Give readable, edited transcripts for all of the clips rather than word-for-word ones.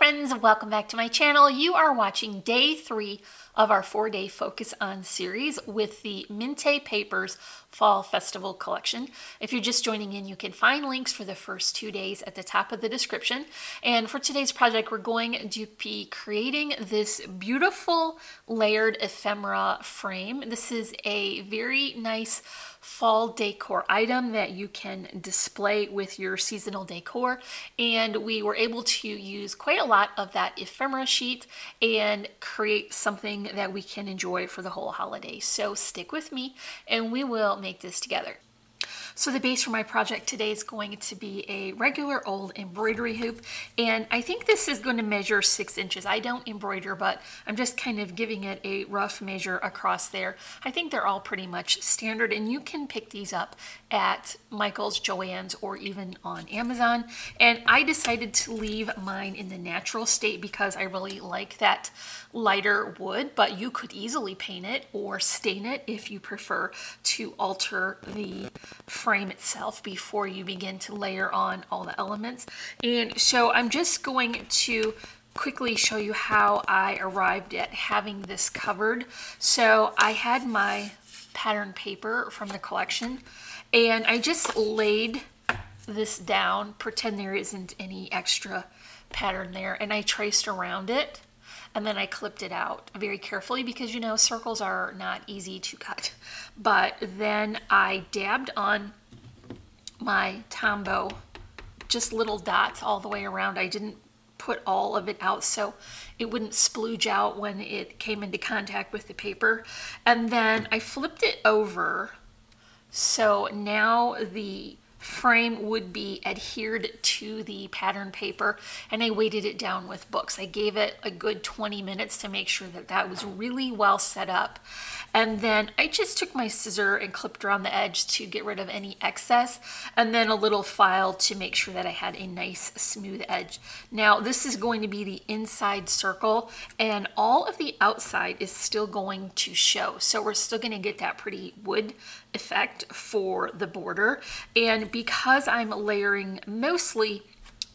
friends, welcome back to my channel. You are watching day 3 of our 4-day Focus On series with the Mintay Papers Fall Festival Collection. If you're just joining in, you can find links for the first 2 days at the top of the description. And for today's project, we're going to be creating this beautiful layered ephemera frame. This is a very nice fall decor item that you can display with your seasonal decor, and we were able to use quite a lot of that ephemera sheet and create something that we can enjoy for the whole holiday. So stick with me and we will make this together. So the base for my project today is going to be a regular old embroidery hoop, and I think this is going to measure 6 inches. I don't embroider, but I'm just kind of giving it a rough measure across there. I think they're all pretty much standard, and you can pick these up at Michael's, Joann's, or even on Amazon. And I decided to leave mine in the natural state because I really like that lighter wood, but you could easily paint it or stain it if you prefer to alter the frame itself before you begin to layer on all the elements. And so I'm just going to quickly show you how I arrived at having this covered. So I had my pattern paper from the collection, and I just laid this down, pretend there isn't any extra pattern there, and I traced around it. And then I clipped it out very carefully because, you know, circles are not easy to cut. But then I dabbed on my Tombow, just little dots all the way around. I didn't put all of it out so it wouldn't splooge out when it came into contact with the paper. And then I flipped it over, so now the frame would be adhered to the pattern paper, and I weighted it down with books. I gave it a good 20 minutes to make sure that that was really well set up. And then I just took my scissor and clipped around the edge to get rid of any excess, and then a little file to make sure that I had a nice smooth edge. Now this is going to be the inside circle, and all of the outside is still going to show. So we're still going to get that pretty wood effect for the border. And because I'm layering mostly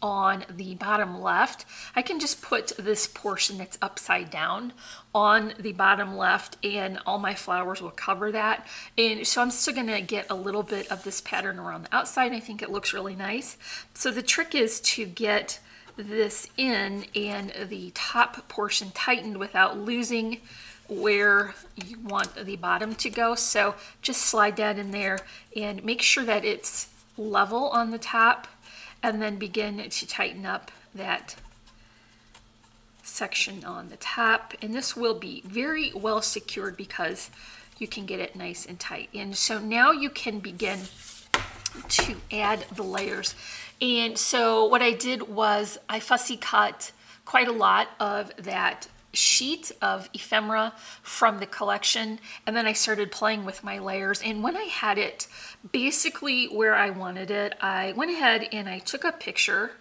on the bottom left, I can just put this portion that's upside down on the bottom left, and all my flowers will cover that. And so I'm still gonna get a little bit of this pattern around the outside. I think it looks really nice. So the trick is to get this in and the top portion tightened without losing where you want the bottom to go. So just slide that in there and make sure that it's level on the top, and then begin to tighten up that section on the top. And this will be very well secured because you can get it nice and tight. And so now you can begin to add the layers. And so what I did was I fussy cut quite a lot of that sheet of ephemera from the collection, and then I started playing with my layers. And when I had it basically where I wanted it, I went ahead and I took a picture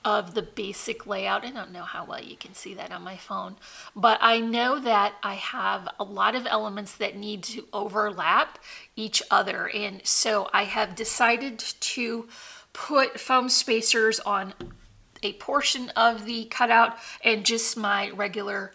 of the basic layout. I don't know how well you can see that on my phone, but I know that I have a lot of elements that need to overlap each other, and so I have decided to put foam spacers on a portion of the cutout and just my regular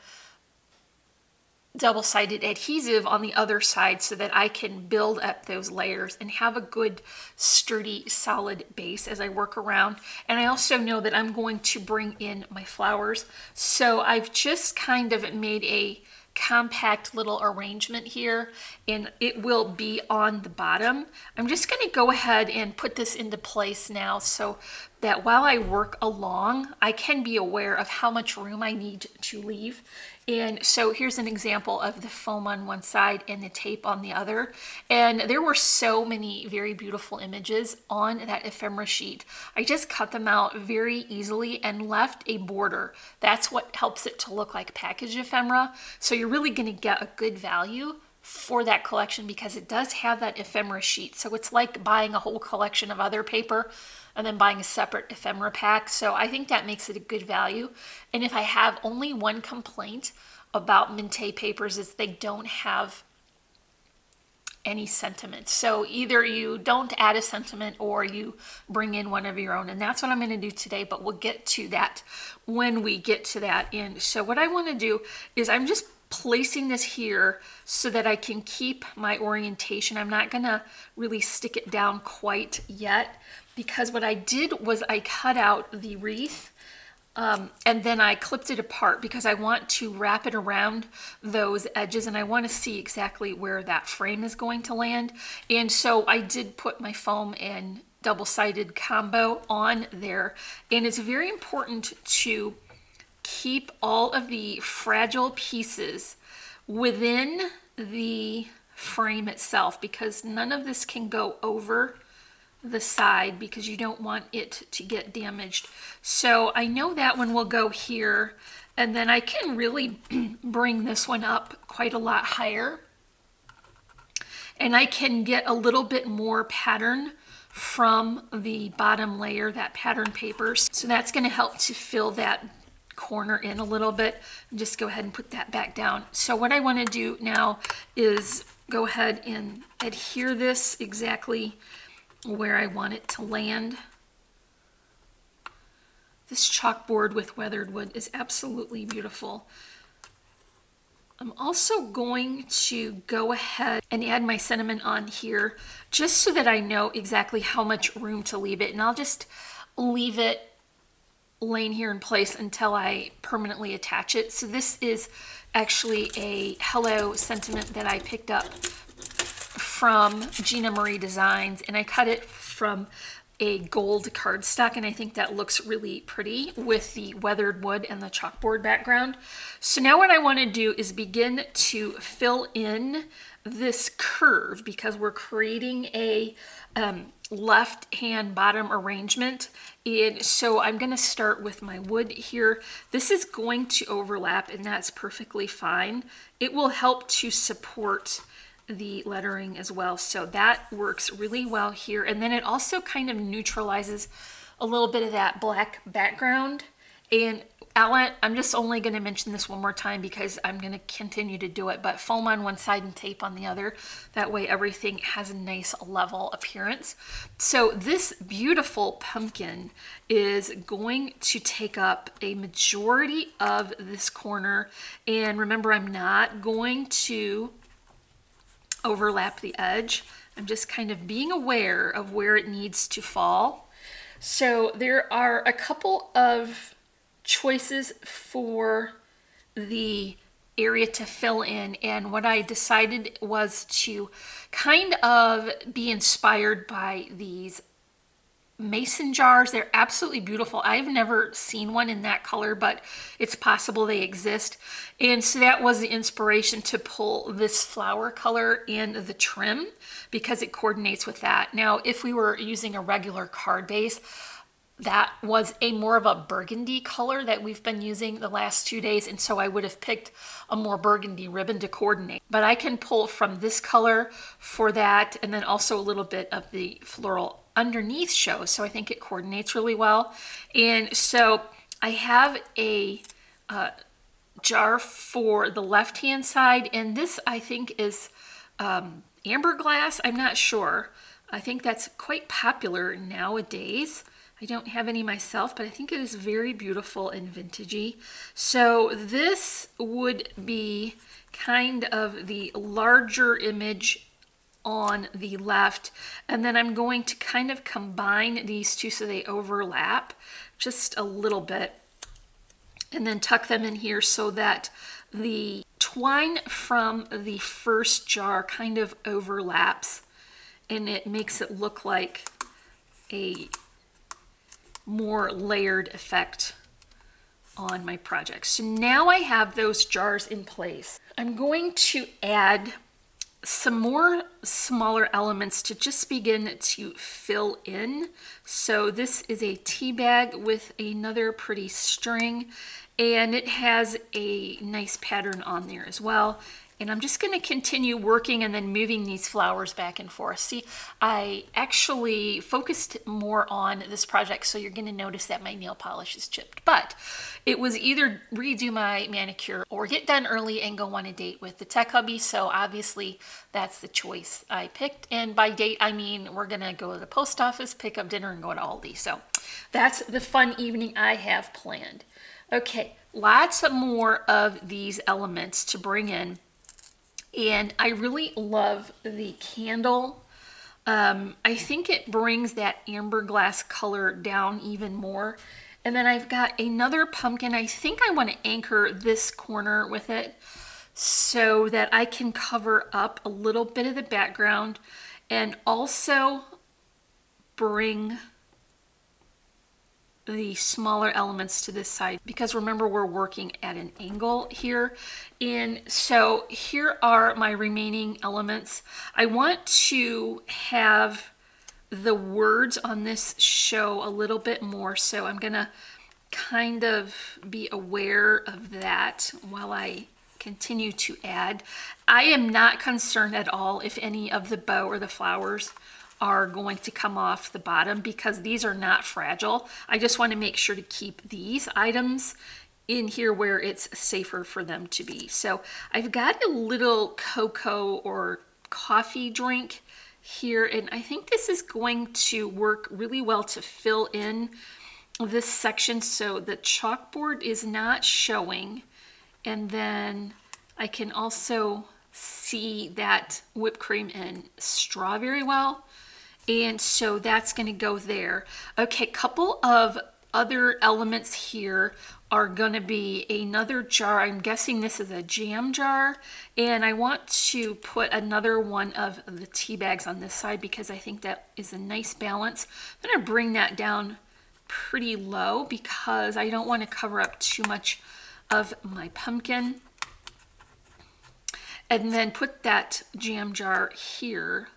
double-sided adhesive on the other side so that I can build up those layers and have a good sturdy solid base as I work around. And I also know that I'm going to bring in my flowers, so I've just kind of made a compact little arrangement here, and it will be on the bottom. I'm just going to go ahead and put this into place now so that while I work along, I can be aware of how much room I need to leave. And so here's an example of the foam on one side and the tape on the other. And there were so many very beautiful images on that ephemera sheet. I just cut them out very easily and left a border. That's what helps it to look like packaged ephemera. So you're really going to get a good value for that collection because it does have that ephemera sheet. So it's like buying a whole collection of other paper and then buying a separate ephemera pack. So I think that makes it a good value. And if I have only one complaint about Mintay papers, is they don't have any sentiment. So either you don't add a sentiment or you bring in one of your own, and that's what I'm going to do today, but we'll get to that when we get to that end. So what I want to do is I'm just placing this here so that I can keep my orientation. I'm not going to really stick it down quite yet, because what I did was I cut out the wreath and then I clipped it apart because I want to wrap it around those edges, and I want to see exactly where that frame is going to land. And so I did put my foam and double-sided combo on there, and it's very important to keep all of the fragile pieces within the frame itself, because none of this can go over the side because you don't want it to get damaged. So I know that one will go here, and then I can really bring this one up quite a lot higher, and I can get a little bit more pattern from the bottom layer, that pattern paper. So that's going to help to fill that corner in a little bit. Just go ahead and put that back down. So what I want to do now is go ahead and adhere this exactly where I want it to land. This chalkboard with weathered wood is absolutely beautiful. I'm also going to go ahead and add my sentiment on here just so that I know exactly how much room to leave it, and I'll just leave it laying here in place until I permanently attach it. So this is actually a Hello sentiment that I picked up from Gina Marie Designs, and I cut it from a gold cardstock, and I think that looks really pretty with the weathered wood and the chalkboard background. So now what I want to do is begin to fill in this curve, because we're creating a left hand bottom arrangement. And so I'm going to start with my wood here. This is going to overlap, and that's perfectly fine. It will help to support the lettering as well, so that works really well here. And then it also kind of neutralizes a little bit of that black background. And I'm just only going to mention this one more time because I'm going to continue to do it, but foam on one side and tape on the other. That way everything has a nice level appearance. So this beautiful pumpkin is going to take up a majority of this corner. And remember, I'm not going to overlap the edge. I'm just kind of being aware of where it needs to fall. So there are a couple of choices for the area to fill in, and what I decided was to kind of be inspired by these mason jars. They're absolutely beautiful. I've never seen one in that color, but it's possible they exist. And so that was the inspiration to pull this flower color in the trim because it coordinates with that. Now, if we were using a regular card base, that was a more of a burgundy color that we've been using the last 2 days, and so I would have picked a more burgundy ribbon to coordinate. But I can pull from this color for that, and then also a little bit of the floral underneath shows, so I think it coordinates really well. And so I have a jar for the left hand side, and this I think is amber glass. I'm not sure. I think that's quite popular nowadays. I don't have any myself, but I think it is very beautiful and vintagey. So this would be kind of the larger image on the left, and then I'm going to kind of combine these two so they overlap just a little bit, and then tuck them in here so that the twine from the first jar kind of overlaps, and it makes it look like a more layered effect on my project. So now I have those jars in place. I'm going to add some more smaller elements to just begin to fill in. So this is a tea bag with another pretty string, and it has a nice pattern on there as well. And I'm just going to continue working and then moving these flowers back and forth. See, I actually focused more on this project, so you're going to notice that my nail polish is chipped. But it was either redo my manicure or get done early and go on a date with the tech hubby. So obviously that's the choice I picked. And by date, I mean we're going to go to the post office, pick up dinner, and go to Aldi. So that's the fun evening I have planned. Okay, lots more of these elements to bring in. And I really love the candle. I think it brings that amber glass color down even more. And then I've got another pumpkin. I think I want to anchor this corner with it so that I can cover up a little bit of the background and also bring the smaller elements to this side, because remember we're working at an angle here. And so here are my remaining elements. I want to have the words on this show a little bit more, so I'm gonna kind of be aware of that while I continue to add. I am not concerned at all if any of the bow or the flowers are going to come off the bottom, because these are not fragile. I just want to make sure to keep these items in here where it's safer for them to be. So I've got a little cocoa or coffee drink here, and I think this is going to work really well to fill in this section so the chalkboard is not showing. And then I can also see that whipped cream and straw very well. And so that's going to go there. Okay, couple of other elements here are going to be another jar. I'm guessing this is a jam jar. And I want to put another one of the tea bags on this side because I think that is a nice balance. I'm going to bring that down pretty low because I don't want to cover up too much of my pumpkin. And then put that jam jar here.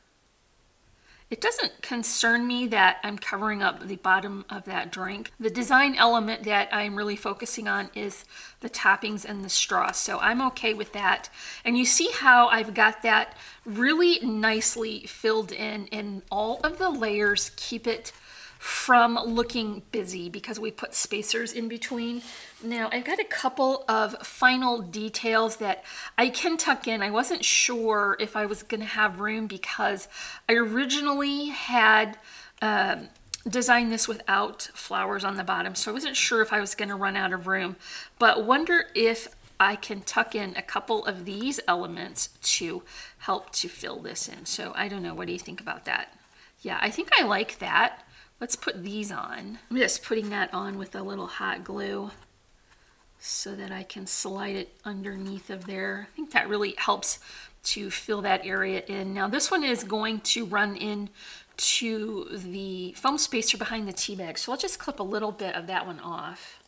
It doesn't concern me that I'm covering up the bottom of that drink. The design element that I'm really focusing on is the toppings and the straw, so I'm okay with that. And you see how I've got that really nicely filled in, and all of the layers keep it from looking busy because we put spacers in between. Now I've got a couple of final details that I can tuck in. I wasn't sure if I was going to have room because I originally had designed this without flowers on the bottom, so I wasn't sure if I was going to run out of room, but wonder if I can tuck in a couple of these elements to help to fill this in. So I don't know, what do you think about that? Yeah, I think I like that. Let's put these on. I'm just putting that on with a little hot glue so that I can slide it underneath of there. I think that really helps to fill that area in. Now this one is going to run into the foam spacer behind the tea bag. So I'll just clip a little bit of that one off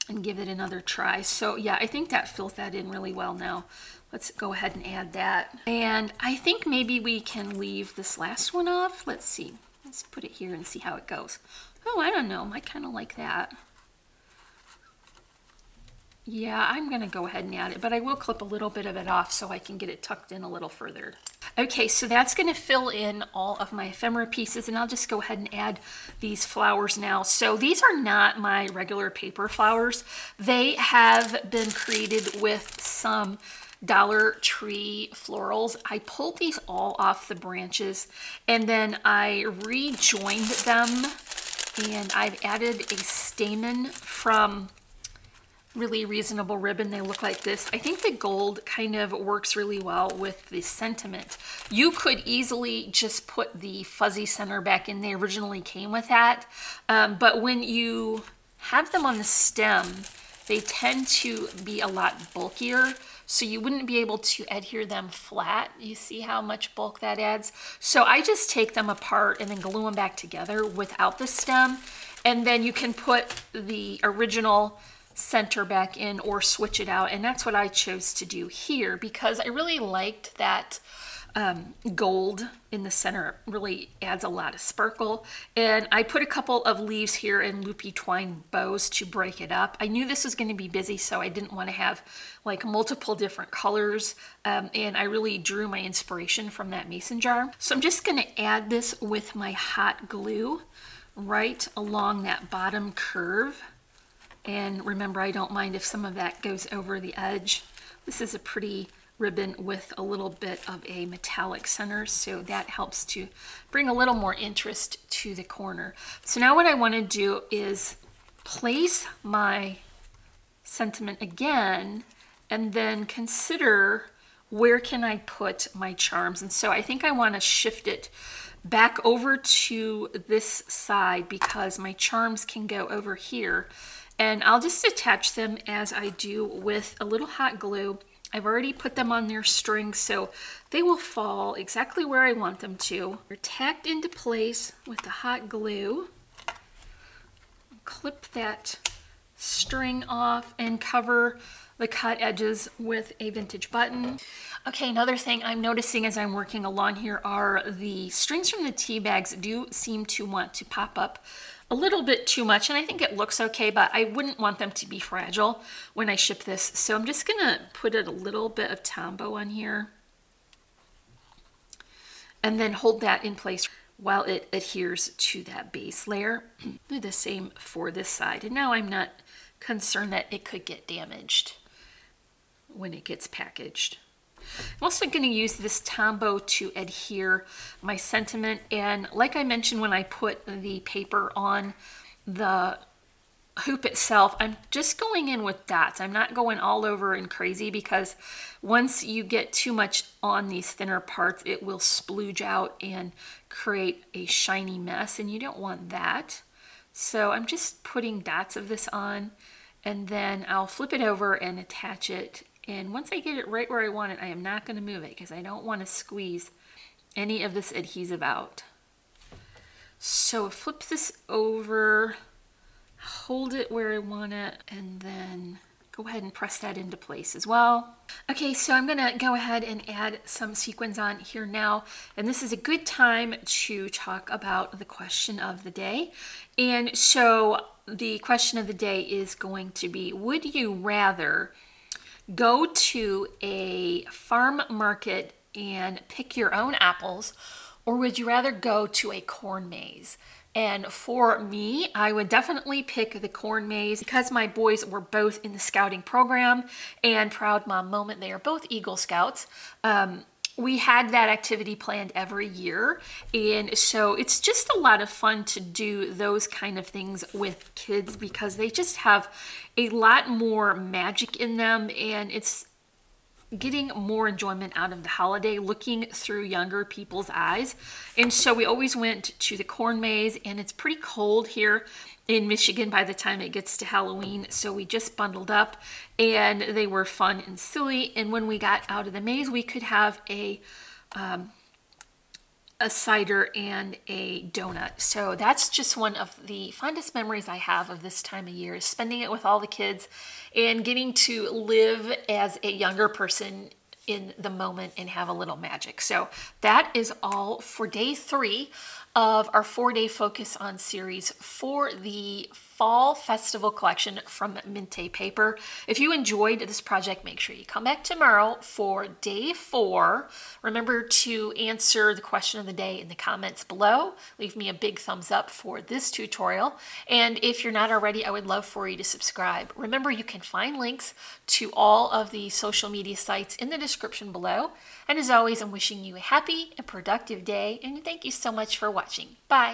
and give it another try. So yeah, I think that fills that in really well now. Let's go ahead and add that. And I think maybe we can leave this last one off. Let's see. Let's put it here and see how it goes. Oh, I don't know. I kind of like that. Yeah, I'm going to go ahead and add it, but I will clip a little bit of it off so I can get it tucked in a little further. Okay, so that's going to fill in all of my ephemera pieces, and I'll just go ahead and add these flowers now. So these are not my regular paper flowers. They have been created with some Dollar Tree florals. I pulled these all off the branches and then I rejoined them, and I've added a stamen from Really Reasonable Ribbon. They look like this. I think the gold kind of works really well with the sentiment. You could easily just put the fuzzy center back in. They originally came with that, but when you have them on the stem, they tend to be a lot bulkier, so you wouldn't be able to adhere them flat. You see how much bulk that adds? So I just take them apart and then glue them back together without the stem, and then you can put the original center back in or switch it out, and that's what I chose to do here because I really liked that gold in the center really adds a lot of sparkle. And I put a couple of leaves here in loopy twine bows to break it up. I knew this was going to be busy, so I didn't want to have like multiple different colors. And I really drew my inspiration from that mason jar. So I'm just going to add this with my hot glue right along that bottom curve. And remember, I don't mind if some of that goes over the edge. This is a pretty ribbon with a little bit of a metallic center, so that helps to bring a little more interest to the corner. So now what I want to do is place my sentiment again and then consider where can I put my charms. And so I think I want to shift it back over to this side because my charms can go over here, and I'll just attach them as I do with a little hot glue. I've already put them on their string, so they will fall exactly where I want them to. They're tacked into place with the hot glue. Clip that string off and cover the cut edges with a vintage button. Okay, another thing I'm noticing as I'm working along here are the strings from the tea bags do seem to want to pop up a little bit too much, and I think it looks okay, but I wouldn't want them to be fragile when I ship this. So I'm just gonna put a little bit of Tombow on here and then hold that in place while it adheres to that base layer. Do the same for this side. And now I'm not concerned that it could get damaged when it gets packaged. I'm also going to use this Tombow to adhere my sentiment, and like I mentioned when I put the paper on the hoop itself, I'm just going in with dots. I'm not going all over and crazy because once you get too much on these thinner parts, it will splooge out and create a shiny mess, and you don't want that. So I'm just putting dots of this on, and then I'll flip it over and attach it. And once I get it right where I want it, I am not going to move it because I don't want to squeeze any of this adhesive out. So flip this over, hold it where I want it, and then go ahead and press that into place as well. Okay, so I'm going to go ahead and add some sequins on here now. And this is a good time to talk about the question of the day. And so the question of the day is going to be, would you rather go to a farm market and pick your own apples, or would you rather go to a corn maze? And for me, I would definitely pick the corn maze because my boys were both in the scouting program, and proud mom moment, they are both Eagle Scouts. We had that activity planned every year, and so it's just a lot of fun to do those kind of things with kids because they just have a lot more magic in them, and it's getting more enjoyment out of the holiday looking through younger people's eyes. And so we always went to the corn maze, and it's pretty cold here in Michigan by the time it gets to Halloween, so we just bundled up and they were fun and silly. And when we got out of the maze, we could have a cider and a donut. So that's just one of the fondest memories I have of this time of year, is spending it with all the kids and getting to live as a younger person in the moment and have a little magic. So that is all for day 3 of our 4-day focus on series for the Fall Festival collection from Mintay Paper. If you enjoyed this project, make sure you come back tomorrow for day 4. Remember to answer the question of the day in the comments below. Leave me a big thumbs up for this tutorial. And if you're not already, I would love for you to subscribe. Remember, you can find links to all of the social media sites in the description below. And as always, I'm wishing you a happy and productive day, and thank you so much for watching. Bye.